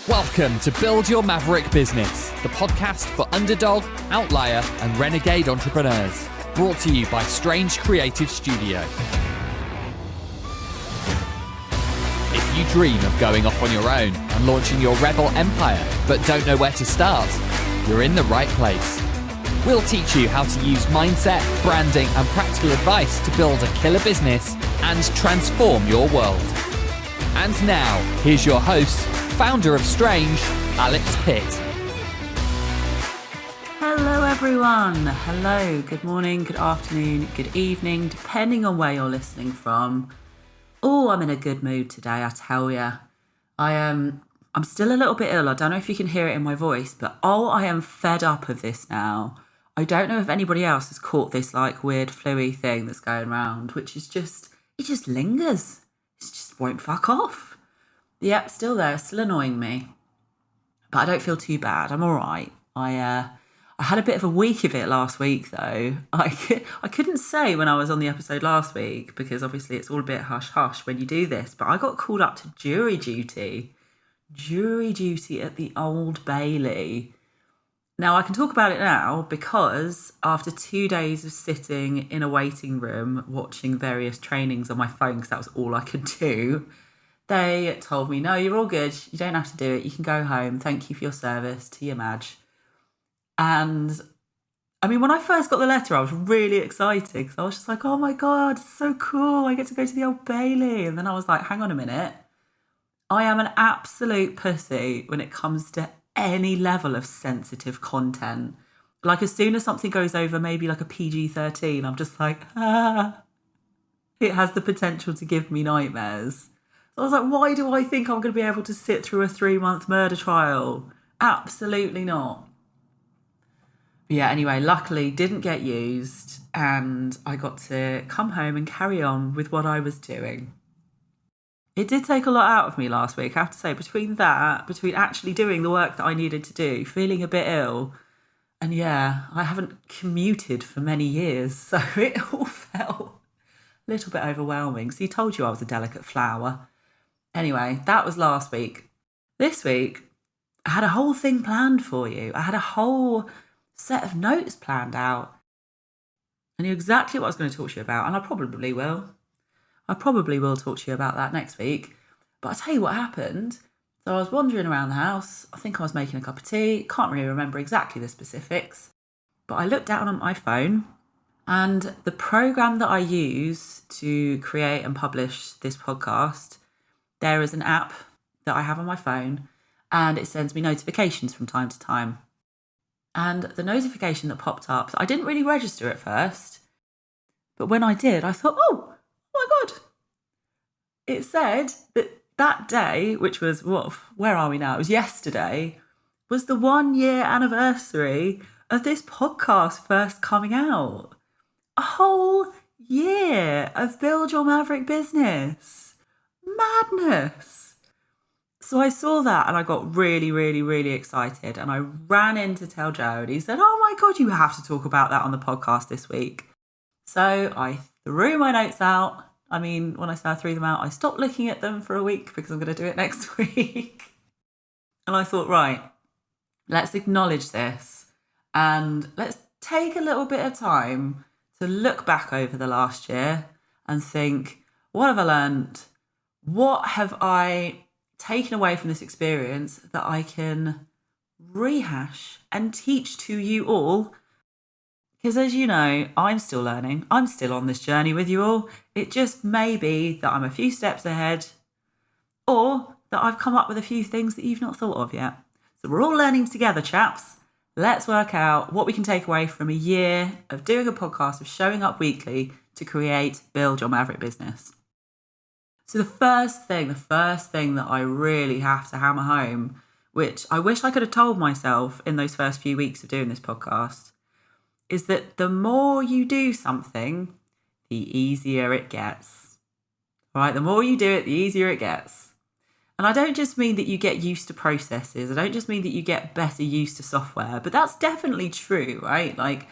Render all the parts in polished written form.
Welcome to Build Your Maverick Business, the podcast for underdog, outlier, and renegade entrepreneurs. Brought to you by Strange Creative Studio. If you dream of going off on your own and launching your rebel empire, but don't know where to start, you're in the right place. We'll teach you how to use mindset, branding, and practical advice to build a killer business and transform your world. And now, here's your host, founder of Strange, Alex Pitt. Hello everyone. Hello, good morning, good afternoon, good evening, depending on where you're listening from. Oh, I'm in a good mood today, I tell you. I'm still a little bit ill. I don't know if you can hear it in my voice, but I am fed up of this now. I don't know if anybody else has caught this like weird flu-y thing that's going around, which is it just lingers. It just won't fuck off. Yep, still there, still annoying me. But I don't feel too bad. I'm all right. I had a bit of a week of it last week, though. I couldn't say when I was on the episode last week, because obviously it's all a bit hush-hush when you do this, but I got called up to jury duty at the Old Bailey. Now, I can talk about it now because after 2 days of sitting in a waiting room watching various trainings on my phone, because that was all I could do, they told me, no, you're all good. You don't have to do it. You can go home. Thank you for your service to your Madge. And I mean, when I first got the letter, I was really excited because I was just like, oh my God, it's so cool. I get to go to the Old Bailey. And then I was like, hang on a minute. I am an absolute pussy when it comes to any level of sensitive content. Like as soon as something goes over maybe like a PG-13, I'm just like, it has the potential to give me nightmares. So I was like, why do I think I'm going to be able to sit through a 3-month murder trial? Absolutely not. But yeah, anyway, luckily didn't get used and I got to come home and carry on with what I was doing. It did take a lot out of me last week, I have to say, between actually doing the work that I needed to do, feeling a bit ill, and yeah, I haven't commuted for many years, so it all felt a little bit overwhelming. So he told you I was a delicate flower. Anyway, that was last week. This week, I had a whole thing planned for you. I had a whole set of notes planned out. I knew exactly what I was going to talk to you about, and I probably will. I probably will talk to you about that next week. But I'll tell you what happened. So I was wandering around the house. I think I was making a cup of tea. Can't really remember exactly the specifics. But I looked down on my phone, and the program that I use to create and publish this podcast, there is an app that I have on my phone, and it sends me notifications from time to time. And the notification that popped up, I didn't really register at first, but when I did, I thought, oh my God. It said that day, which was, where are we now? It was yesterday, was the 1-year anniversary of this podcast first coming out. A whole year of Build Your Maverick Business. Madness. So I saw that and I got really, really, really excited, and I ran in to tell Joe, and he said, oh my God, you have to talk about that on the podcast this week. So I threw my notes out. I mean, when I say I threw them out, I stopped looking at them for a week because I'm going to do it next week. And I thought, right, let's acknowledge this and let's take a little bit of time to look back over the last year and think, what have I learned? What have I taken away from this experience that I can rehash and teach to you all? Because as you know, I'm still learning. I'm still on this journey with you all. It just may be that I'm a few steps ahead, or that I've come up with a few things that you've not thought of yet. So we're all learning together, chaps. Let's work out what we can take away from a year of doing a podcast, of showing up weekly to create Build Your Maverick Business. So the first thing that I really have to hammer home, which I wish I could have told myself in those first few weeks of doing this podcast, is that the more you do something, the easier it gets. Right? The more you do it, the easier it gets. And I don't just mean that you get used to processes. I don't just mean that you get better used to software, but that's definitely true, right? Like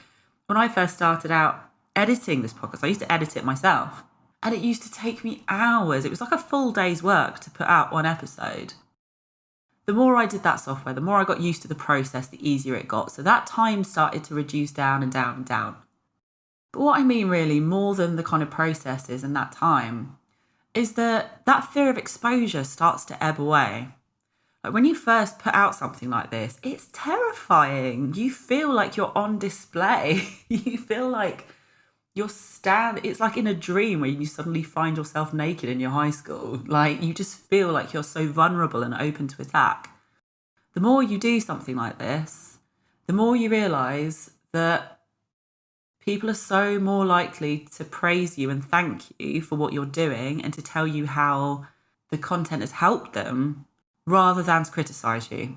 when I first started out editing this podcast, I used to edit it myself. And it used to take me hours. It was like a full day's work to put out one episode. the more I did that software, the more I got used to the process, the easier it got. So that time started to reduce down and down and down. But what I mean really, more than the kind of processes and that time, is that fear of exposure starts to ebb away. Like when you first put out something like this, it's terrifying. You feel like you're on display. You feel like it's like in a dream where you suddenly find yourself naked in your high school. Like you just feel like you're so vulnerable and open to attack. The more you do something like this, the more you realise that people are so more likely to praise you and thank you for what you're doing and to tell you how the content has helped them rather than to criticise you.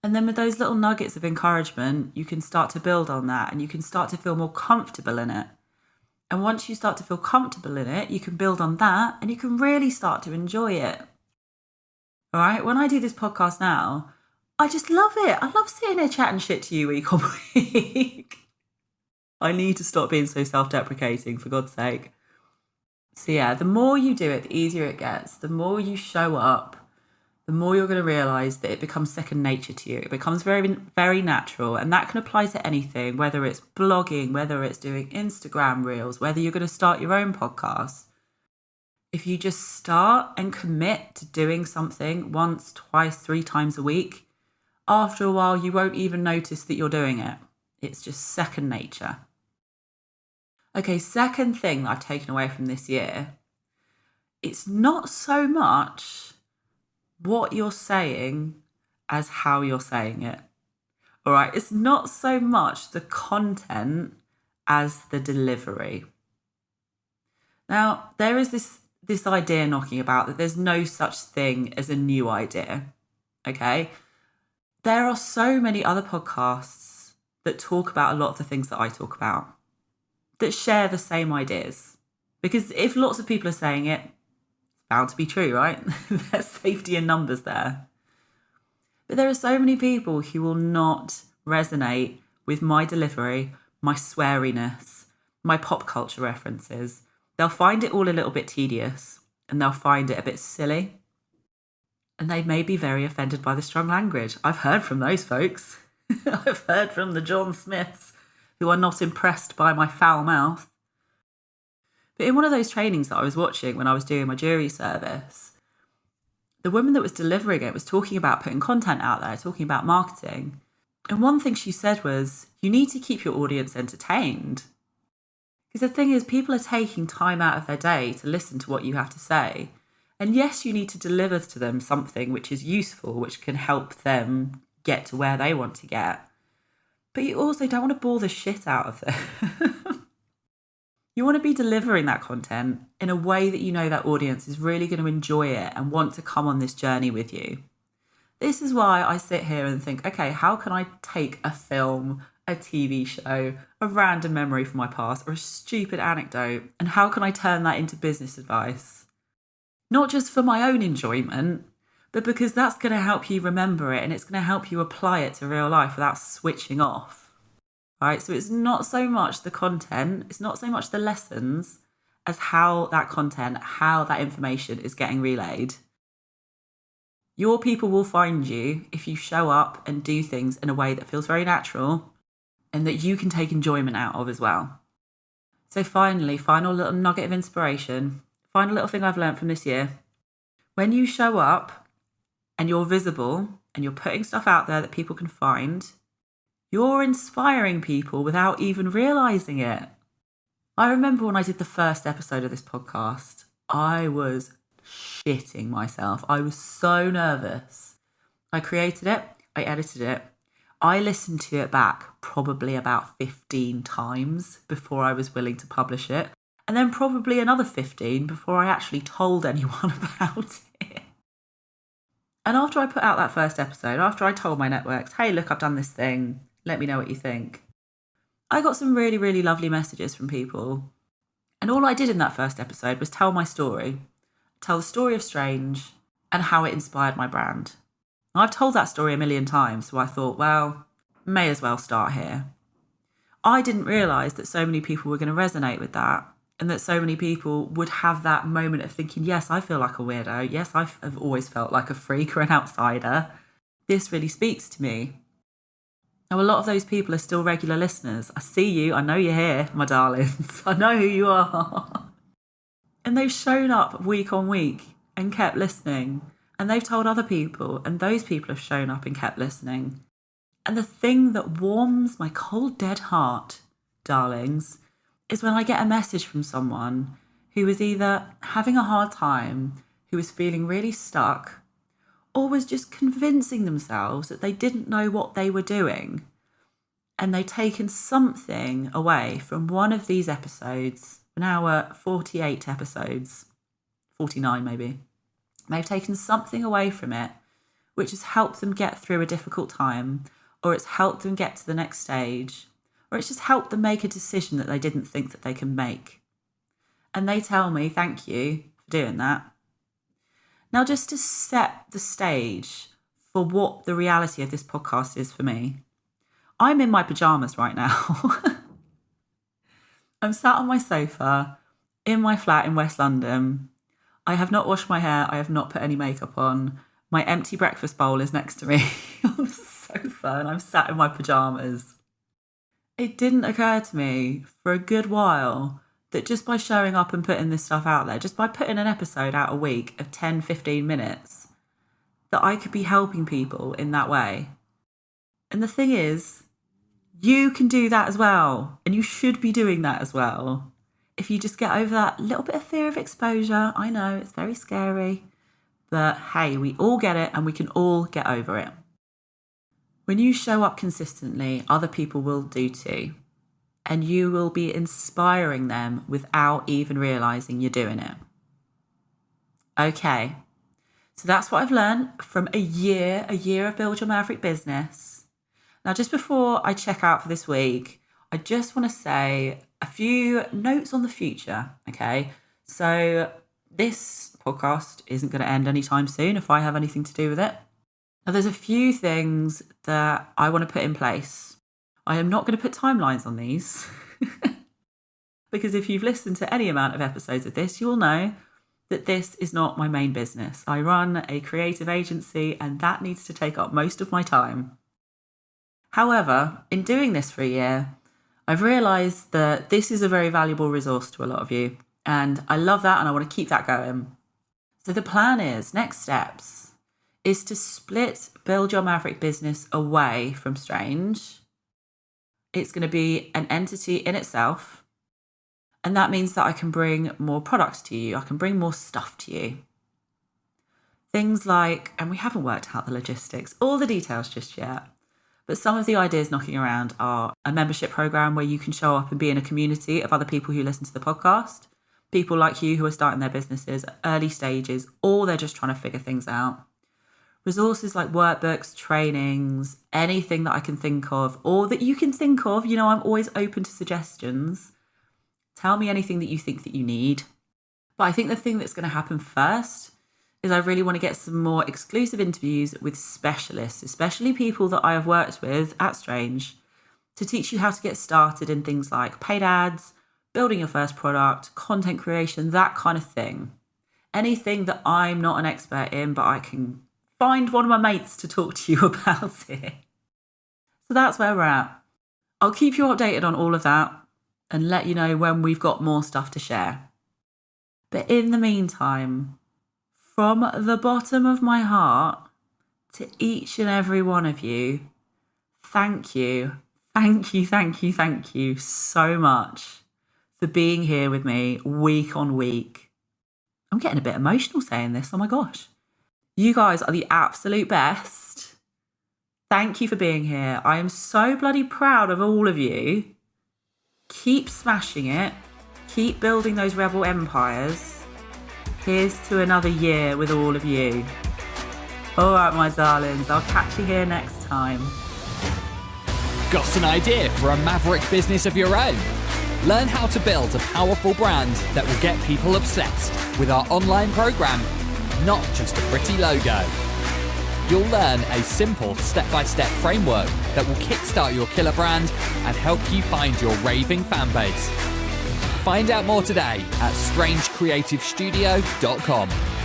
And then with those little nuggets of encouragement, you can start to build on that and you can start to feel more comfortable in it. And once you start to feel comfortable in it, you can build on that and you can really start to enjoy it. All right, when I do this podcast now, I just love it. I love sitting here chatting shit to you week on week. I need to stop being so self-deprecating, for God's sake. So yeah, the more you do it, the easier it gets. The more you show up, the more you're going to realise that it becomes second nature to you. It becomes very, very natural. And that can apply to anything, whether it's blogging, whether it's doing Instagram reels, whether you're going to start your own podcast. If you just start and commit to doing something once, twice, 3 times a week, after a while, you won't even notice that you're doing it. It's just second nature. Okay, second thing that I've taken away from this year, it's not so much what you're saying as how you're saying it. All right, it's not so much the content as the delivery. Now, there is this idea knocking about that there's no such thing as a new idea, okay? There are so many other podcasts that talk about a lot of the things that I talk about, that share the same ideas. Because if lots of people are saying it, it's bound to be true, right? There's safety in numbers there. But there are so many people who will not resonate with my delivery, my sweariness, my pop culture references. They'll find it all a little bit tedious and they'll find it a bit silly. And they may be very offended by the strong language. I've heard from those folks. I've heard from the John Smiths who are not impressed by my foul mouth. But in one of those trainings that I was watching when I was doing my jury service, the woman that was delivering it was talking about putting content out there, talking about marketing. And one thing she said was, you need to keep your audience entertained. Because the thing is, people are taking time out of their day to listen to what you have to say. And yes, you need to deliver to them something which is useful, which can help them get to where they want to get. But you also don't want to bore the shit out of them. You want to be delivering that content in a way that you know that audience is really going to enjoy it and want to come on this journey with you. This is why I sit here and think, okay, how can I take a film, a TV show, a random memory from my past, or a stupid anecdote, and how can I turn that into business advice? Not just for my own enjoyment, but because that's going to help you remember it and it's going to help you apply it to real life without switching off. Right? So it's not so much the content, it's not so much the lessons as how that content, how that information is getting relayed. Your people will find you if you show up and do things in a way that feels very natural and that you can take enjoyment out of as well. So finally, final little nugget of inspiration, final little thing I've learned from this year. When you show up and you're visible and you're putting stuff out there that people can find, you're inspiring people without even realising it. I remember when I did the first episode of this podcast, I was shitting myself. I was so nervous. I created it, I edited it, I listened to it back probably about 15 times before I was willing to publish it, and then probably another 15 before I actually told anyone about it. And after I put out that first episode, after I told my networks, hey, look, I've done this thing, let me know what you think, I got some really, really lovely messages from people. And all I did in that first episode was tell my story, tell the story of Strange and how it inspired my brand. I've told that story a million times, so I thought, well, may as well start here. I didn't realise that so many people were going to resonate with that and that so many people would have that moment of thinking, yes, I feel like a weirdo. Yes, I've always felt like a freak or an outsider. This really speaks to me. Now, a lot of those people are still regular listeners. I see you. I know you're here, my darlings. I know who you are. And they've shown up week on week and kept listening. And they've told other people, and those people have shown up and kept listening. And the thing that warms my cold, dead heart, darlings, is when I get a message from someone who was either having a hard time, who was feeling really stuck, or was just convincing themselves that they didn't know what they were doing. And they've taken something away from one of these episodes. Now we're 48 episodes, 49 maybe. They've taken something away from it, which has helped them get through a difficult time, or it's helped them get to the next stage, or it's just helped them make a decision that they didn't think that they can make. And they tell me, thank you for doing that. Now, just to set the stage for what the reality of this podcast is for me, I'm in my pajamas right now. I'm sat on my sofa in my flat in West London. I have not washed my hair. I have not put any makeup on. My empty breakfast bowl is next to me on the sofa, and I'm sat in my pajamas. It didn't occur to me for a good while that just by showing up and putting this stuff out there, just by putting an episode out a week of 10, 15 minutes, that I could be helping people in that way. And the thing is, you can do that as well. And you should be doing that as well. If you just get over that little bit of fear of exposure. I know it's very scary, but hey, we all get it and we can all get over it. When you show up consistently, other people will do too. And you will be inspiring them without even realizing you're doing it. Okay, so that's what I've learned from a year of Build Your Maverick Business. Now, just before I check out for this week, I just want to say a few notes on the future, okay? So this podcast isn't going to end anytime soon if I have anything to do with it. Now, there's a few things that I want to put in place. I am not going to put timelines on these because if you've listened to any amount of episodes of this, you'll know that this is not my main business. I run a creative agency and that needs to take up most of my time. However, in doing this for a year, I've realised that this is a very valuable resource to a lot of you. And I love that and I want to keep that going. So the plan is, next steps, is to split Build Your Maverick Business away from Strange. It's going to be an entity in itself. And that means that I can bring more products to you. I can bring more stuff to you. Things like, and we haven't worked out the logistics, all the details just yet. But some of the ideas knocking around are a membership program where you can show up and be in a community of other people who listen to the podcast. People like you who are starting their businesses at early stages, or they're just trying to figure things out. Resources like workbooks, trainings, anything that I can think of or that you can think of. You know, I'm always open to suggestions. Tell me anything that you think that you need. But I think the thing that's going to happen first is I really want to get some more exclusive interviews with specialists, especially people that I have worked with at Strange, to teach you how to get started in things like paid ads, building your first product, content creation, that kind of thing. Anything that I'm not an expert in, but I can find one of my mates to talk to you about it. So that's where we're at. I'll keep you updated on all of that and let you know when we've got more stuff to share. But in the meantime, from the bottom of my heart to each and every one of you, thank you so much for being here with me week on week. I'm getting a bit emotional saying this, oh my gosh. You guys are the absolute best. Thank you for being here. I am so bloody proud of all of you. Keep smashing it. Keep building those rebel empires. Here's to another year with all of you. All right, my darlings, I'll catch you here next time. Got an idea for a maverick business of your own? Learn how to build a powerful brand that will get people obsessed with our online program, not just a pretty logo. You'll learn a simple step-by-step framework that will kickstart your killer brand and help you find your raving fan base. Find out more today at strangecreativestudio.com.